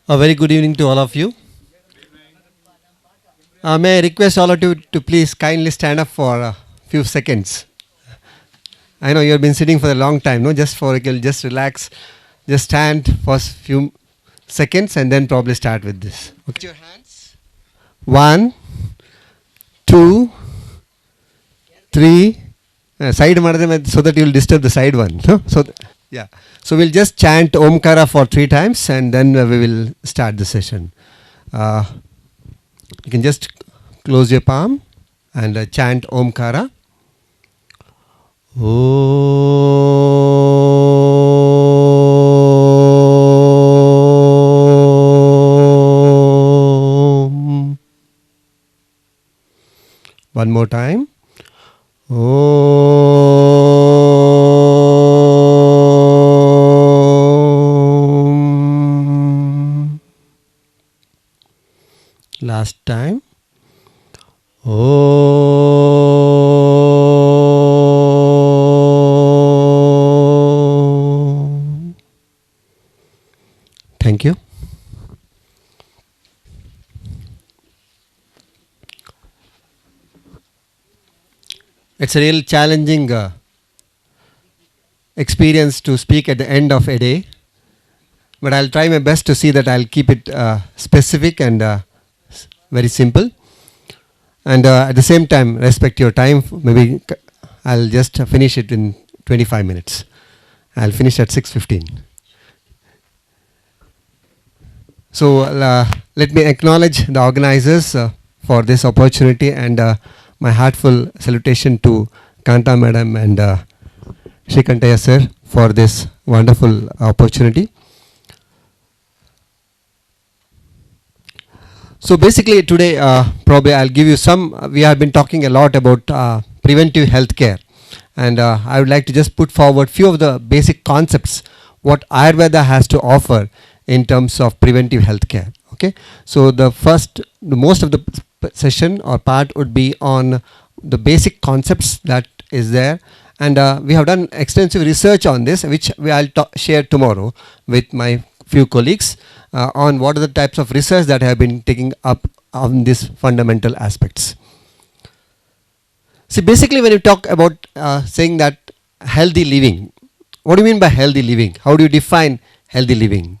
A very good evening to all of you. May I request all of you to please kindly stand up for a few seconds. I know you have been sitting for a long time, no? Just relax, just stand for a few seconds and then probably start with this. Okay. Put your hands. 1, 2, 3. Side so that you will disturb the side one. No? Yeah. So we'll just chant Omkara for 3 times and then we will start the session. You can just close your palm and chant Omkara. Om. One more time. Om. Last time. Om. Thank you. It's a real challenging experience to speak at the end of a day, but I'll try my best to see that I'll keep it specific and very simple, and at the same time respect your time. Maybe I'll just finish it in 25 minutes. I'll finish at 6:15. So let me acknowledge the organizers for this opportunity and my heartful salutation to Kanta Madam and Shrikantaya Sir for this wonderful opportunity. So basically today probably I'll give you some, we have been talking a lot about preventive health care, and I would like to just put forward few of the basic concepts what Ayurveda has to offer in terms of preventive health care. Okay, so the most of the session or part would be on the basic concepts that is there, and we have done extensive research on this, which I'll share tomorrow with my few colleagues on what are the types of research that have been taking up on these fundamental aspects. See, basically when you talk about saying that healthy living, what do you mean by healthy living? How do you define healthy living?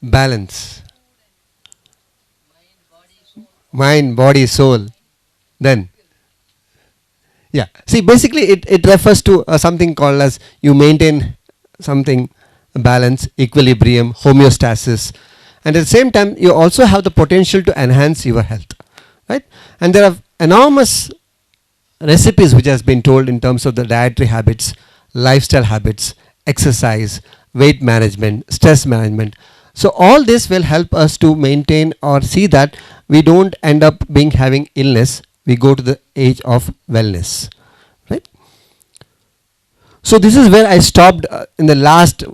Balance. Mind, body, soul. Then, yeah. See, basically it refers to something called as you maintain something, balance, equilibrium, homeostasis, and at the same time you also have the potential to enhance your health, right? And there are enormous recipes which has been told in terms of the dietary habits, lifestyle habits, exercise, weight management, stress management. So all this will help us to maintain or see that we don't end up having illness, we go to the age of wellness, right? So this is where I stopped in the last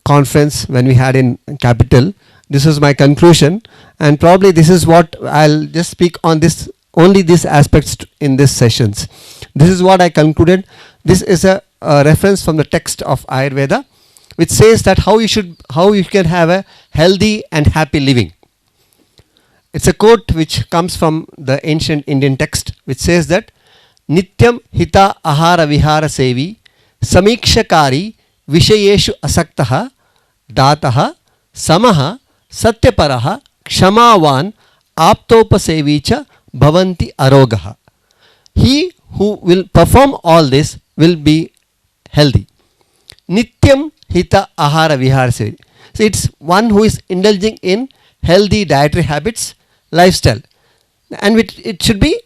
conference when we had in Capital. This was my conclusion, and probably this is what I'll just speak on this, only these aspects in these sessions. This is what I concluded. This is a reference from the text of Ayurveda, which says that how you can have a healthy and happy living. It's a quote which comes from the ancient Indian text, which says that Nityam hita ahara vihara sevi samikshakari vishayeshu asaktaha dataha samaha satyaparaha kshamavan aptopasevicha bhavanti arogaha. He who will perform all this will be healthy. Nityam hita ahara vihara sevi. So it's one who is indulging in healthy dietary habits, lifestyle, and it should be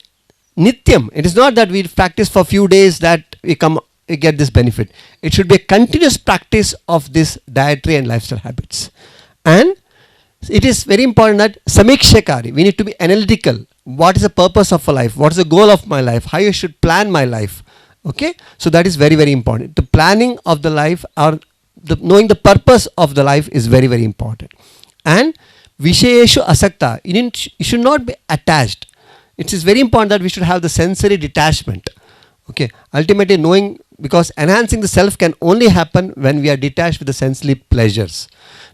nityam. It is not that we practice for few days that we get this benefit. It should be a continuous practice of this dietary and lifestyle habits. And it is very important that samikshakari, we need to be analytical. What is the purpose of a life? What is the goal of my life? How you should plan my life? Okay, so that is very, very important. The planning of the life, or knowing the purpose of the life, is very, very important. And vishayeshu asakta, you should not be attached. It is very important that we should have the sensory detachment. Okay, ultimately knowing because enhancing the self can only happen when we are detached with the sensory pleasures.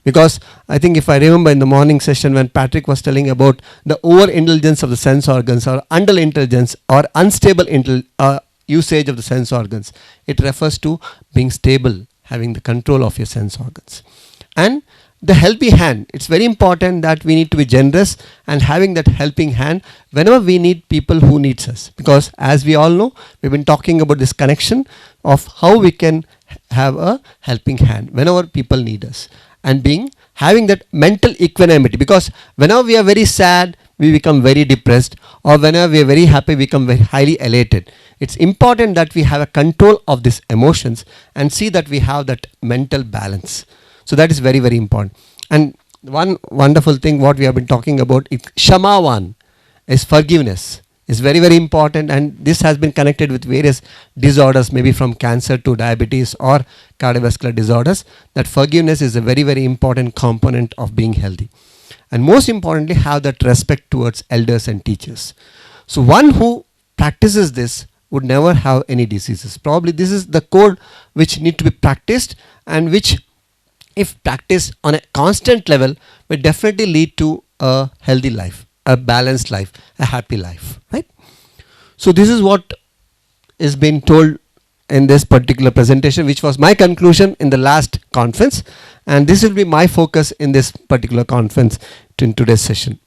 Because I think if I remember in the morning session when Patrick was telling about the overindulgence of the sense organs or underintelligence or unstable usage of the sense organs, it refers to being stable, having the control of your sense organs. And the helping hand, it's very important that we need to be generous and having that helping hand whenever we need people who needs us, because as we all know, we've been talking about this connection of how we can have a helping hand whenever people need us, and having that mental equanimity, because whenever we are very sad we become very depressed, or whenever we are very happy we become very highly elated. It's important that we have a control of these emotions and see that we have that mental balance. So that is very, very important. And one wonderful thing what we have been talking about is Shamavan, is forgiveness. Is very, very important, and this has been connected with various disorders, maybe from cancer to diabetes or cardiovascular disorders. That forgiveness is a very, very important component of being healthy. And most importantly, have that respect towards elders and teachers. So one who practices this would never have any diseases. Probably this is the code which need to be practiced, and which if practiced on a constant level will definitely lead to a healthy life, a balanced life, a happy life, right? So this is what is being told in this particular presentation, which was my conclusion in the last conference, and this will be my focus in this particular conference in today's session.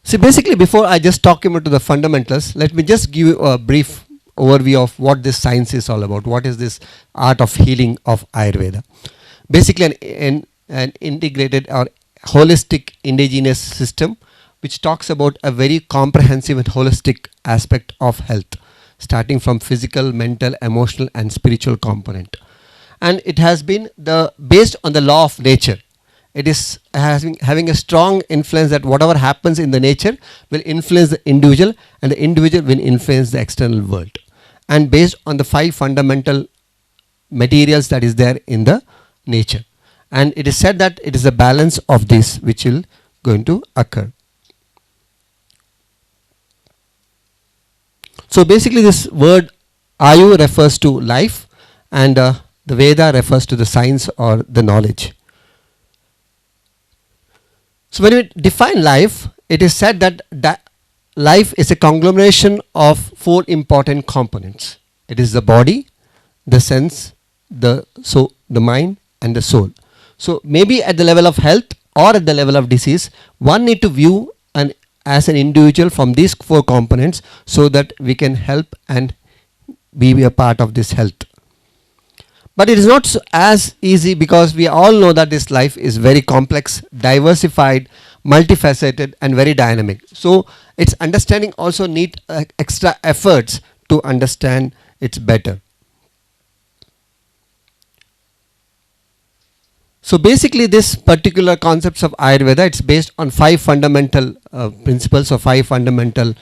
See, basically, before I just talk about the fundamentals, let me just give you a brief overview of what this science is all about. What is this art of healing of Ayurveda? Basically, an integrated or holistic indigenous system which talks about a very comprehensive and holistic aspect of health, starting from physical, mental, emotional, and spiritual component. And it has been based on the law of nature. It is having a strong influence that whatever happens in the nature will influence the individual, and the individual will influence the external world. And based on the 5 fundamental materials that is there in the nature. And it is said that it is a balance of this which will going to occur. So basically this word Ayu refers to life, and the Veda refers to the science or the knowledge. So when we define life, it is said that life is a conglomeration of 4 important components. It is the body, the sense, the mind, and the soul. So maybe at the level of health or at the level of disease, one need to view as an individual from these 4 components so that we can help and be a part of this health. But it is not as easy, because we all know that this life is very complex, diversified, multifaceted, and very dynamic. So its understanding also need extra efforts to understand it better. So basically this particular concepts of Ayurveda, it's based on 5 fundamental principles or 5 fundamental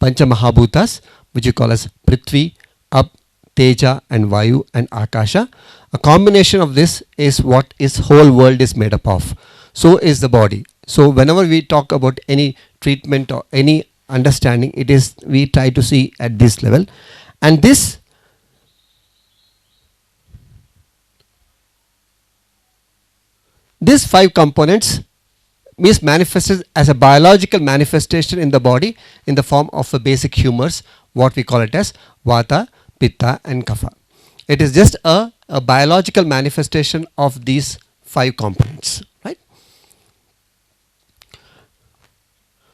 Panchamahabhutas, which you call as Prithvi, Up, Teja, and Vayu, and Akasha. A combination of this is what is whole world is made up of. So is the body. So whenever we talk about any treatment or any understanding, it is we try to see at this level. And these 5 components is manifested as a biological manifestation in the body in the form of a basic humors, what we call it as Vata, Pitta, and Kapha. It is just a biological manifestation of these 5 components, right?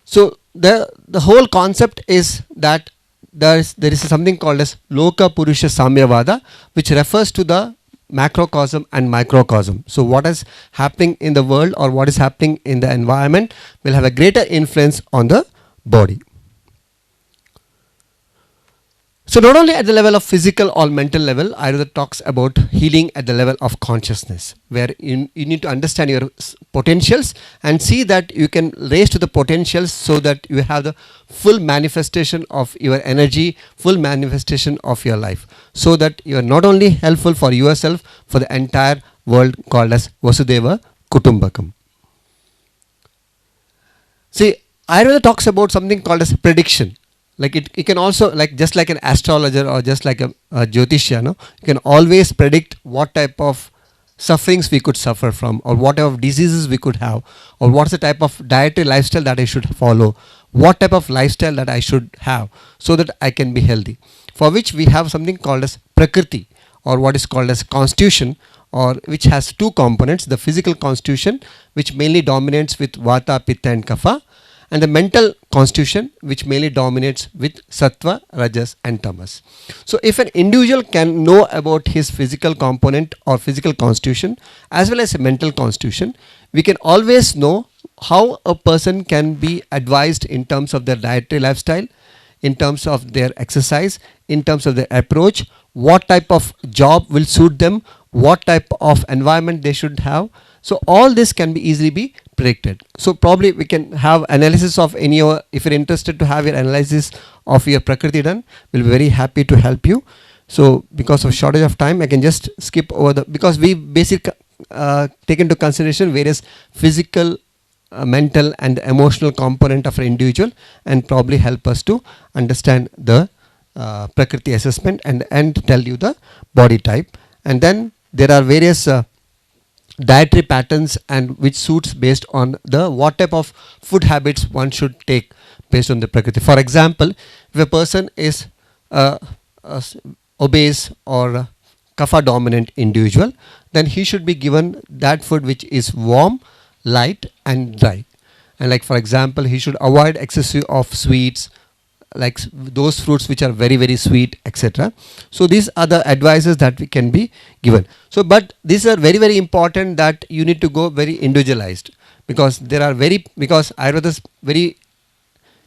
So the whole concept is that there is something called as Loka Purusha Samyavada, which refers to the macrocosm and microcosm. So what is happening in the world or what is happening in the environment will have a greater influence on the body. So not only at the level of physical or mental level, Ayurveda talks about healing at the level of consciousness, where you need to understand your potentials and see that you can raise to the potentials so that you have the full manifestation of your energy, full manifestation of your life, so that you are not only helpful for yourself, for the entire world, called as Vasudeva Kutumbakam. See, Ayurveda talks about something called as prediction. Like it can also, like just like an astrologer or just like a Jyotishya, no? You can always predict what type of sufferings we could suffer from, or what type of diseases we could have, or what's the type of dietary lifestyle that I should follow, what type of lifestyle that I should have so that I can be healthy. For which we have something called as Prakriti, or what is called as constitution, or which has two components: the physical constitution, which mainly dominates with Vata, Pitta and Kapha, and the mental constitution, which mainly dominates with Sattva, Rajas and Tamas. So if an individual can know about his physical component or physical constitution as well as a mental constitution, we can always know how a person can be advised in terms of their dietary lifestyle, in terms of their exercise, in terms of their approach, what type of job will suit them, what type of environment they should have. So all this can be easily be predicted. So probably we can have analysis of any, if you're interested to have your analysis of your Prakriti done, we'll be very happy to help you. So because of shortage of time, I can just skip over the, because we basically take into consideration various physical, mental and emotional component of an individual, and probably help us to understand the Prakriti assessment and tell you the body type. And then there are various dietary patterns and which suits based on the what type of food habits one should take based on the Prakriti. For example, if a person is obese or Kapha dominant individual, then he should be given that food which is warm, light and dry. And like for example, he should avoid excessive of sweets, like those fruits which are very very sweet, etc. So these are the advices that we can be given. So but these are very very important, that you need to go very individualized, because there are because Ayurveda very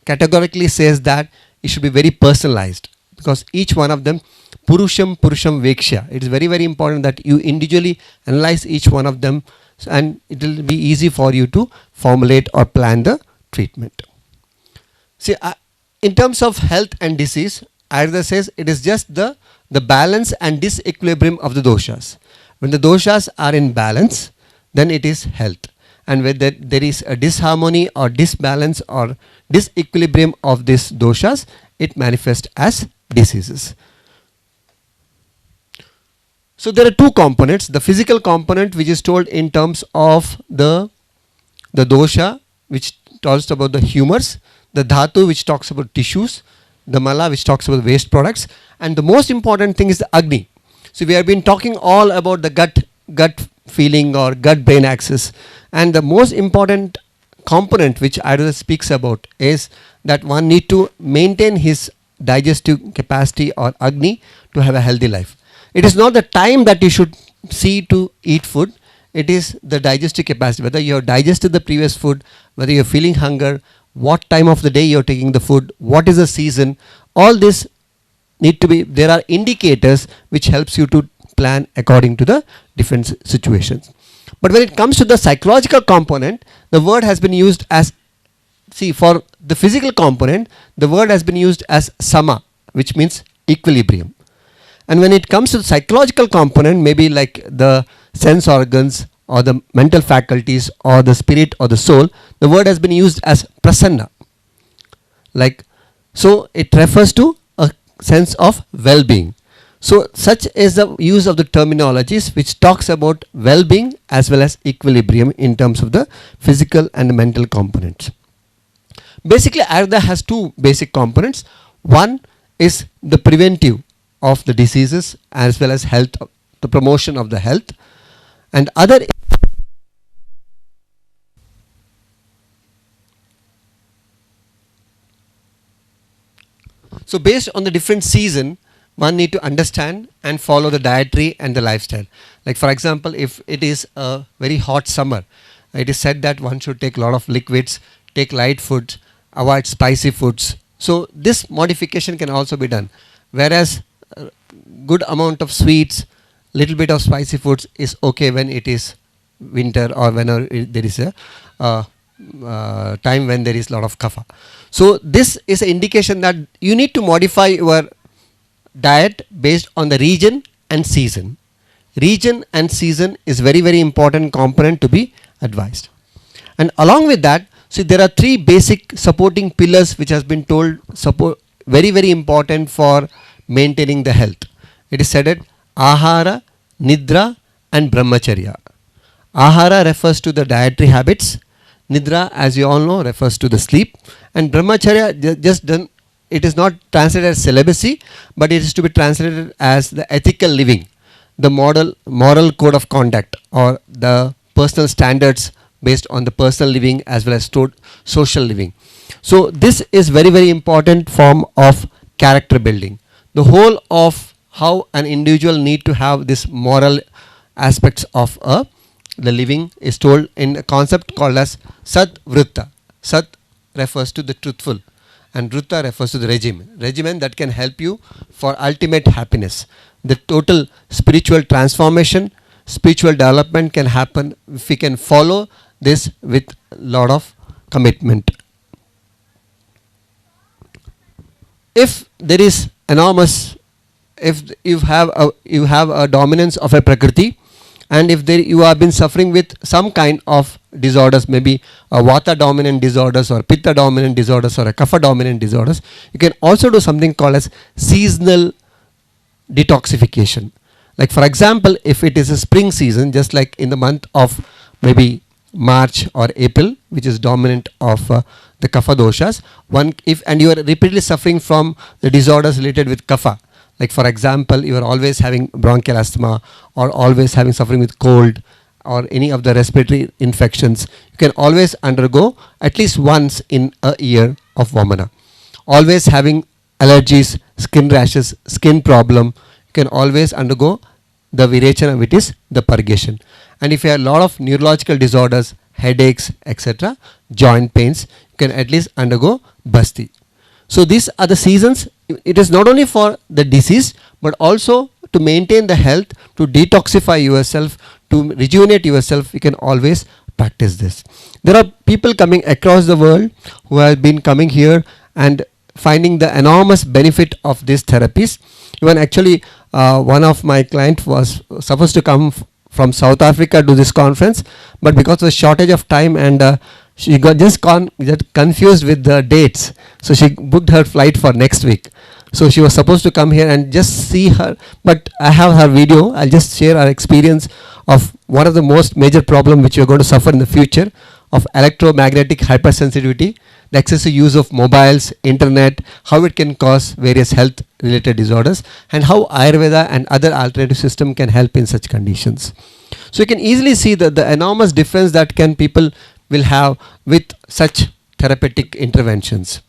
categorically says that it should be very personalized, because each one of them Purusham Veksha. It is very very important that you individually analyze each one of them, and it will be easy for you to formulate or plan the treatment. See, in terms of health and disease, Ayurveda says it is just the balance and disequilibrium of the doshas. When the doshas are in balance, then it is health. And when there is a disharmony or disbalance or disequilibrium of these doshas, it manifests as diseases. So there are two components: the physical component, which is told in terms of the dosha, which talks about the humors, the dhatu, which talks about tissues, the mala, which talks about waste products, and the most important thing is the agni. So we have been talking all about the gut feeling or gut brain axis, and the most important component which Ayurveda speaks about is that one need to maintain his digestive capacity or agni to have a healthy life. It is not the time that you should see to eat food, it is the digestive capacity, whether you have digested the previous food, whether you're feeling hunger, what time of the day you're taking the food, what is the season, all this need to be, there are indicators which helps you to plan according to the different situations. But when it comes to the psychological component, the word has been used as, see, for the physical component, the word has been used as sama, which means equilibrium. And when it comes to the psychological component, maybe like the sense organs or the mental faculties or the spirit or the soul, the word has been used as prasanna. Like, so it refers to a sense of well-being. So such is the use of the terminologies which talks about well-being as well as equilibrium in terms of the physical and mental components. Basically, Ayurveda has two basic components. One is the preventive of the diseases as well as health, the promotion of the health, and other. So based on the different season, one need to understand and follow the dietary and the lifestyle. Like for example, if it is a very hot summer, it is said that one should take a lot of liquids, take light foods, avoid spicy foods. So this modification can also be done. Whereas good amount of sweets, little bit of spicy foods is okay when it is winter or whenever there is a time when there is a lot of kapha. So this is an indication that you need to modify your diet based on the region and season. Region and season is very very important component to be advised. And along with that, So there are three basic supporting pillars which has been told support very important for maintaining the health. It is said that Ahara, Nidra and Brahmacharya. Ahara refers to the dietary habits. Nidra, as you all know, refers to the sleep. And Brahmacharya just done, it is not translated as celibacy, but it is to be translated as the ethical living, the moral code of conduct, or the personal standards based on the personal living as well as social living. So this is very important form of character building. The whole of how an individual need to have this moral aspects of the living is told in a concept called as Sat Vritta. Sat refers to the truthful and Vritta refers to the regimen that can help you for ultimate happiness. The total spiritual transformation, spiritual development can happen if we can follow this with a lot of commitment. If there is enormous, if you have a dominance of a prakriti, and if you have been suffering with some kind of disorders, maybe a vata dominant disorders or pitta dominant disorders or a kapha dominant disorders, you can also do something called as seasonal detoxification. Like for example, if it is a spring season, just like in the month of maybe March or April, which is dominant of the kapha doshas, and you are repeatedly suffering from the disorders related with kapha, like for example, you are always having bronchial asthma or always having suffering with cold or any of the respiratory infections, you can always undergo at least once in a year of Vamana. Always having allergies, skin rashes, skin problem, you can always undergo the Virechana, which is the purgation. And if you have a lot of neurological disorders, headaches, etc., joint pains, you can at least undergo Basti. So these are the seasons. It is not only for the disease, but also to maintain the health, to detoxify yourself, to rejuvenate yourself. You can always practice this. There are people coming across the world who have been coming here and finding the enormous benefit of these therapies. Even actually, one of my clients was supposed to come from South Africa to this conference, but because of the shortage of time and she got confused with the dates, so she booked her flight for next week. So she was supposed to come here and just see her, but I have her video. I'll just share our experience of one of the most major problem which we are going to suffer in the future of electromagnetic hypersensitivity, the excessive use of mobiles, internet, how it can cause various health related disorders, and how Ayurveda and other alternative system can help in such conditions. So you can easily see the enormous difference that people will have with such therapeutic interventions.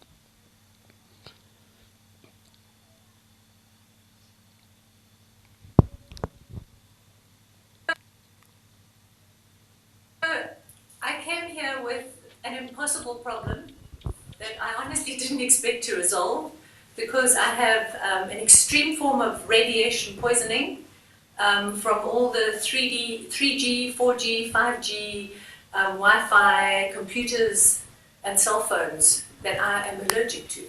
I came here with an impossible problem that I honestly didn't expect to resolve, because I have an extreme form of radiation poisoning from all the 3G, 4G, 5G, Wi-Fi, computers and cell phones that I am allergic to.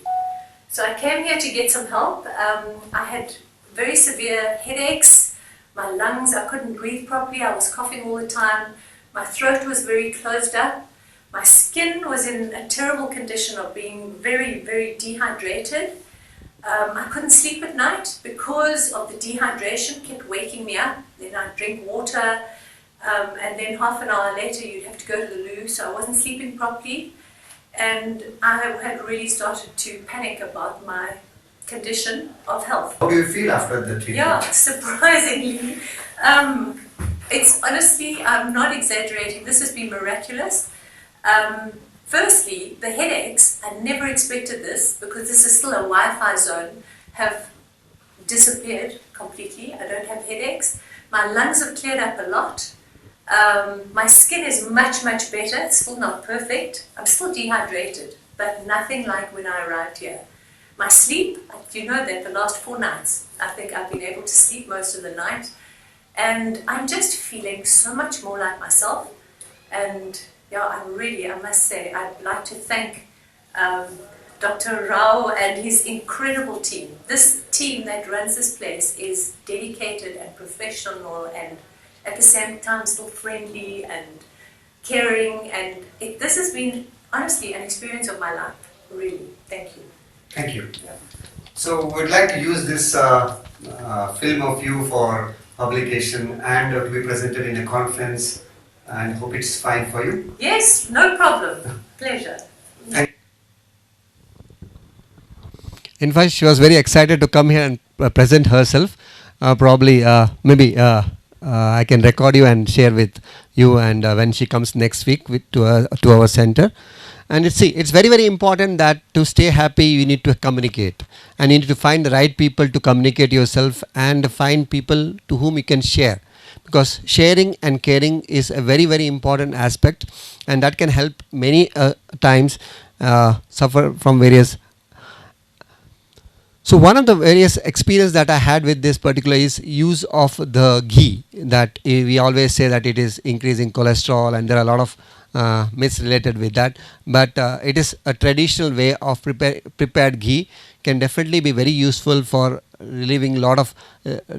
So I came here to get some help. I had very severe headaches, my lungs, I couldn't breathe properly, I was coughing all the time, my throat was very closed up, my skin was in a terrible condition of being very dehydrated. I couldn't sleep at night because of the dehydration, kept waking me up. Then I'd drink water, and then half an hour later you'd have to go to the loo, so I wasn't sleeping properly. And I had really started to panic about my condition of health. How do you feel after the treatment? Yeah, surprisingly. It's honestly, I'm not exaggerating, this has been miraculous. Firstly, the headaches, I never expected this, because this is still a Wi-Fi zone, have disappeared completely. I don't have headaches. My lungs have cleared up a lot. My skin is much better. It's still not perfect. I'm still dehydrated, but nothing like when I arrived here. My sleep, you know that the last 4 nights, I think I've been able to sleep most of the night. And I'm just feeling so much more like myself. And yeah, I must say, I'd like to thank Dr. Rao and his incredible team. This team that runs this place is dedicated and professional, and at the same time still friendly and caring. And this has been honestly an experience of my life. Really, thank you. Thank you. So we'd like to use this film of you for publication and to be presented in a conference, and hope it's fine for you. Yes, no problem. Pleasure. In fact, she was very excited to come here and present herself. Probably, maybe I can record you and share with you, and when she comes next week to our center. And it's very, very important that to stay happy, you need to communicate, and you need to find the right people to communicate yourself, and find people to whom you can share, because sharing and caring is a very, very important aspect, and that can help many times suffer from various. So one of the various experience that I had with this particular is use of the ghee, that we always say that it is increasing cholesterol, and there are a lot of myths related with that, but it is a traditional way of prepared ghee, can definitely be very useful for relieving a lot of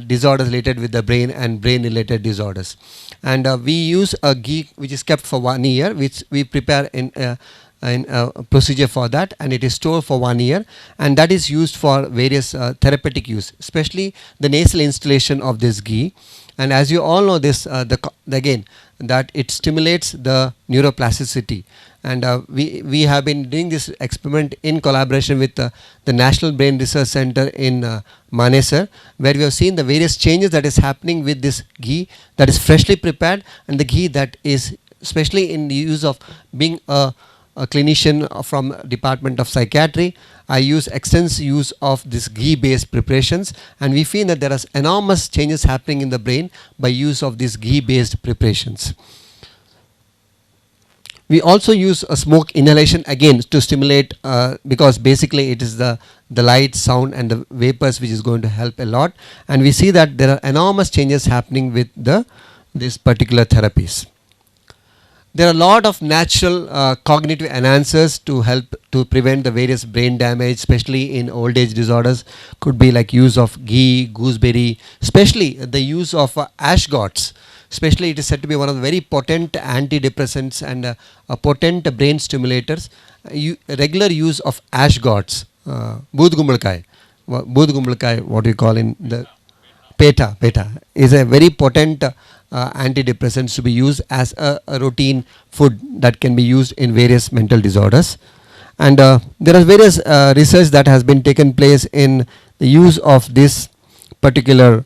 disorders related with the brain and brain related disorders. And we use a ghee which is kept for 1 year, which we prepare in a procedure for that, and it is stored for 1 year, and that is used for various therapeutic use, especially the nasal installation of this ghee. And as you all know, this again, that it stimulates the neuroplasticity, and we have been doing this experiment in collaboration with the National Brain Research Center in Manesar, where we have seen the various changes that is happening with this ghee that is freshly prepared, and the ghee that is especially in the use of being a clinician from Department of Psychiatry. I use extensive use of this ghee based preparations, and we feel that there are enormous changes happening in the brain by use of these ghee based preparations. We also use a smoke inhalation again to stimulate, because basically it is the light, sound and the vapors which is going to help a lot, and we see that there are enormous changes happening with these particular therapies. There are a lot of natural cognitive enhancers to help to prevent the various brain damage, especially in old age disorders. Could be like use of ghee, gooseberry, especially the use of ashgots. Especially it is said to be one of the very potent antidepressants and potent brain stimulators. Regular use of ashgots, boodh gumbalkai, what we call in the Peta is a very potent antidepressants to be used as a routine food that can be used in various mental disorders. And there are various research that has been taken place in the use of this particular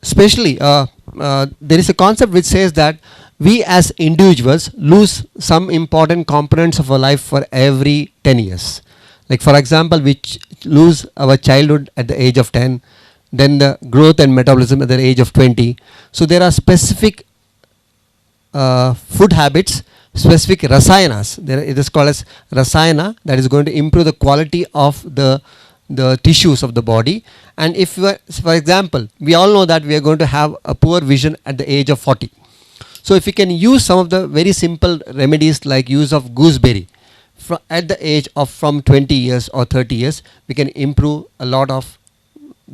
especially there is a concept which says that we as individuals lose some important components of our life for every 10 years. Like for example, we lose our childhood at the age of 10, then the growth and metabolism at the age of 20. So there are specific food habits, specific rasayanas. It is called as rasayana, that is going to improve the quality of the tissues of the body. And if you are, for example, we all know that we are going to have a poor vision at the age of 40. So if we can use some of the very simple remedies like use of gooseberry, at the age of from 20 years or 30 years, we can improve a lot of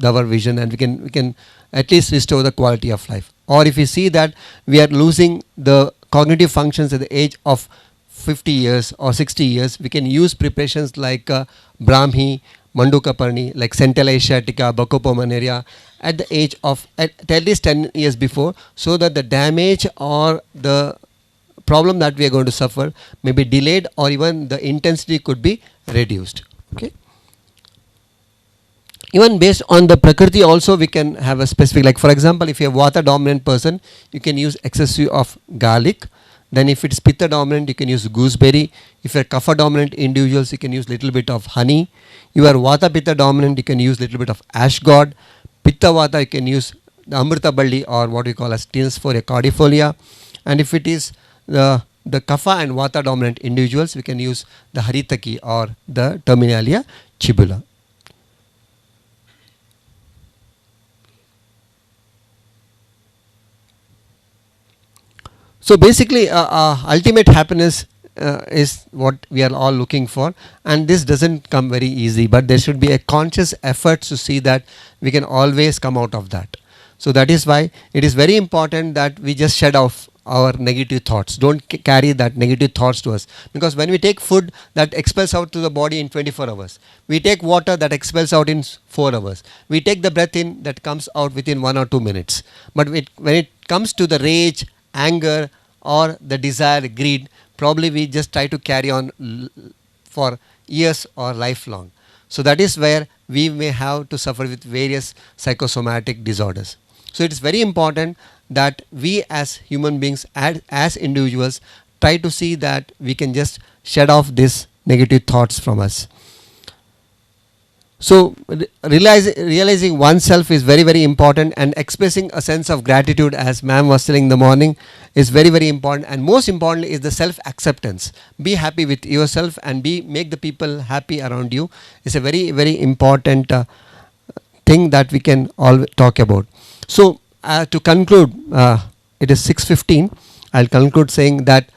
our vision, and we can at least restore the quality of life. Or if we see that we are losing the cognitive functions at the age of 50 years or 60 years, we can use preparations like Brahmi, Mandukaparni, like Centella asiatica, Bacopomenaria at the age of at least 10 years before, so that the damage or the problem that we are going to suffer may be delayed, or even the intensity could be reduced. Okay. Even based on the Prakriti also, we can have a specific, like for example, if you are Vata dominant person, you can use excessive of garlic. Then if it's Pitta dominant, you can use gooseberry. If you are Kapha dominant individuals, you can use little bit of honey. You are Vata Pitta dominant, you can use little bit of ashgod. Pitta Vata, you can use the Amrita Balli, or what we call as Tinsphoria cordifolia. And if it is the Kapha and Vata dominant individuals, we can use the Haritaki or the Terminalia chibula. So basically ultimate happiness is what we are all looking for, and this doesn't come very easy, but there should be a conscious effort to see that we can always come out of that. So that is why it is very important that we just shed off our negative thoughts. Don't carry that negative thoughts to us, because when we take food, that expels out to the body in 24 hours. We take water, that expels out in 4 hours. We take the breath in, that comes out within 1 or 2 minutes. But when it comes to the rage, anger, or the desire, greed, probably we just try to carry on for years or lifelong. So that is where we may have to suffer with various psychosomatic disorders. So it is very important that we as human beings, as individuals, try to see that we can just shed off these negative thoughts from us. So realizing oneself is very, very important, and expressing a sense of gratitude, as ma'am was telling in the morning, is very, very important. And most importantly is the self-acceptance. Be happy with yourself and make the people happy around you. It's a very, very important thing that we can all talk about. So to conclude, it is 6:15. I'll conclude saying that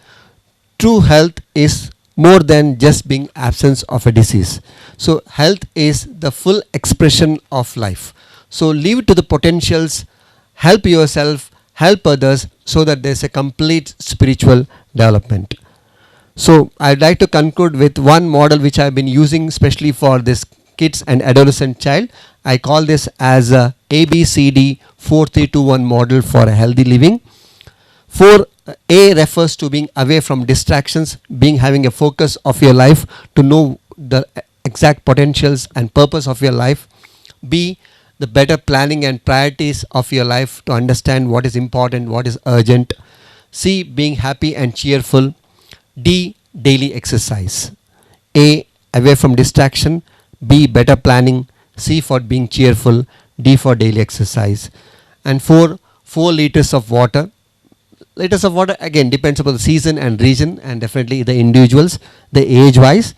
true health is more than just being absence of a disease. So health is the full expression of life. So leave it to the potentials, help yourself, help others, so that there's a complete spiritual development. So I'd like to conclude with one model which I've been using especially for this kids and adolescent child. I call this as a ABCD 4321 model for a healthy living. 4A refers to being away from distractions, having a focus of your life to know the exact potentials and purpose of your life. B, the better planning and priorities of your life to understand what is important, what is urgent. C, being happy and cheerful. D, daily exercise. A, away from distraction. B, better planning. C, for being cheerful. D, for daily exercise. And 4 liters of water. Liters of water again depends upon the season and region, and definitely the individuals, the age wise.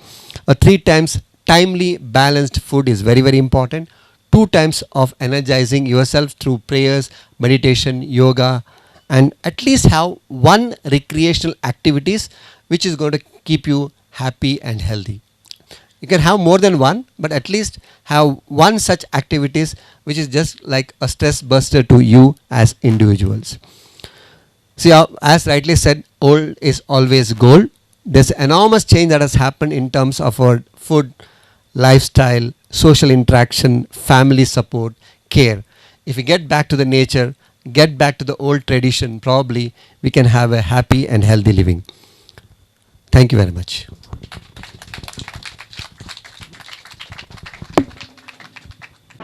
3 times timely balanced food is very, very important. 2 times of energizing yourself through prayers, meditation, yoga, and at least have 1 recreational activities which is going to keep you happy and healthy. You can have more than 1, but at least have 1 such activities which is just like a stress buster to you as individuals. See, as rightly said, old is always gold. There's enormous change that has happened in terms of our food, lifestyle, social interaction, family support, care. If we get back to the nature, get back to the old tradition, probably we can have a happy and healthy living. Thank you very much.